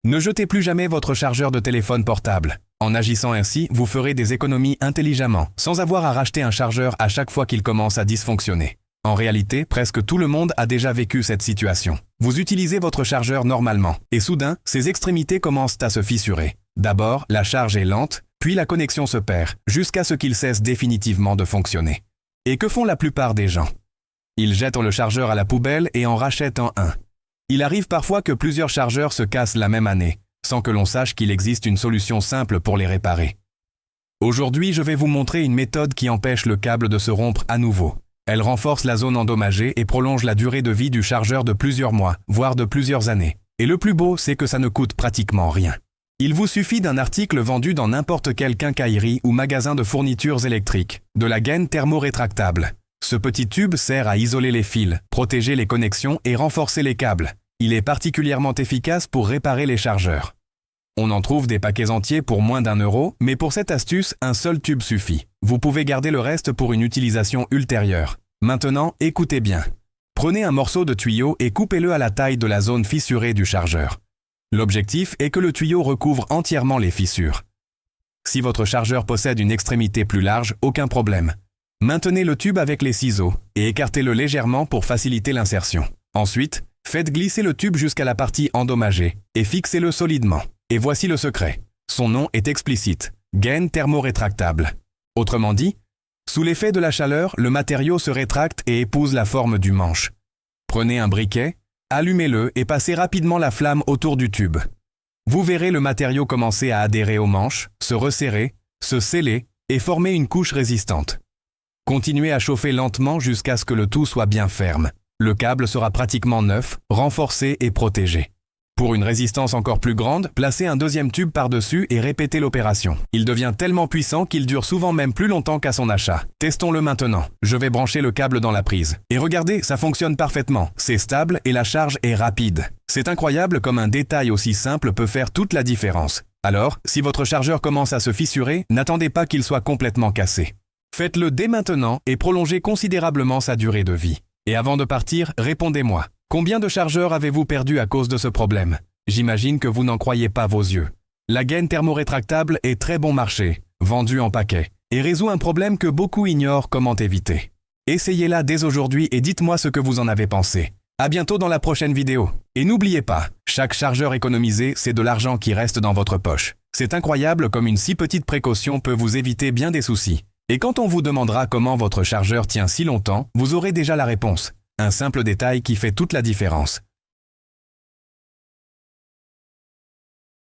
Ne jetez plus jamais votre chargeur de téléphone portable. En agissant ainsi, vous ferez des économies intelligemment, sans avoir à racheter un chargeur à chaque fois qu'il commence à dysfonctionner. En réalité, presque tout le monde a déjà vécu cette situation. Vous utilisez votre chargeur normalement, et soudain, ses extrémités commencent à se fissurer. D'abord, la charge est lente, puis la connexion se perd, jusqu'à ce qu'il cesse définitivement de fonctionner. Et que font la plupart des gens? Ils jettent le chargeur à la poubelle et en rachètent un. Il arrive parfois que plusieurs chargeurs se cassent la même année, sans que l'on sache qu'il existe une solution simple pour les réparer. Aujourd'hui, je vais vous montrer une méthode qui empêche le câble de se rompre à nouveau. Elle renforce la zone endommagée et prolonge la durée de vie du chargeur de plusieurs mois, voire de plusieurs années. Et le plus beau, c'est que ça ne coûte pratiquement rien. Il vous suffit d'un article vendu dans n'importe quelle quincaillerie ou magasin de fournitures électriques, de la gaine thermorétractable. Ce petit tube sert à isoler les fils, protéger les connexions et renforcer les câbles. Il est particulièrement efficace pour réparer les chargeurs. On en trouve des paquets entiers pour moins d'1 €, mais pour cette astuce, un seul tube suffit. Vous pouvez garder le reste pour une utilisation ultérieure. Maintenant, écoutez bien. Prenez un morceau de tuyau et coupez-le à la taille de la zone fissurée du chargeur. L'objectif est que le tuyau recouvre entièrement les fissures. Si votre chargeur possède une extrémité plus large, aucun problème. Maintenez le tube avec les ciseaux et écartez-le légèrement pour faciliter l'insertion. Ensuite, faites glisser le tube jusqu'à la partie endommagée et fixez-le solidement. Et voici le secret. Son nom est explicite, gaine thermorétractable. Autrement dit, sous l'effet de la chaleur, le matériau se rétracte et épouse la forme du manche. Prenez un briquet, allumez-le et passez rapidement la flamme autour du tube. Vous verrez le matériau commencer à adhérer au manche, se resserrer, se sceller et former une couche résistante. Continuez à chauffer lentement jusqu'à ce que le tout soit bien ferme. Le câble sera pratiquement neuf, renforcé et protégé. Pour une résistance encore plus grande, placez un deuxième tube par-dessus et répétez l'opération. Il devient tellement puissant qu'il dure souvent même plus longtemps qu'à son achat. Testons-le maintenant. Je vais brancher le câble dans la prise. Et regardez, ça fonctionne parfaitement. C'est stable et la charge est rapide. C'est incroyable comme un détail aussi simple peut faire toute la différence. Alors, si votre chargeur commence à se fissurer, n'attendez pas qu'il soit complètement cassé. Faites-le dès maintenant et prolongez considérablement sa durée de vie. Et avant de partir, répondez-moi. Combien de chargeurs avez-vous perdu à cause de ce problème? J'imagine que vous n'en croyez pas vos yeux. La gaine thermorétractable est très bon marché, vendue en paquet, et résout un problème que beaucoup ignorent comment éviter. Essayez-la dès aujourd'hui et dites-moi ce que vous en avez pensé. À bientôt dans la prochaine vidéo. Et n'oubliez pas, chaque chargeur économisé, c'est de l'argent qui reste dans votre poche. C'est incroyable comme une si petite précaution peut vous éviter bien des soucis. Et quand on vous demandera comment votre chargeur tient si longtemps, vous aurez déjà la réponse. Un simple détail qui fait toute la différence.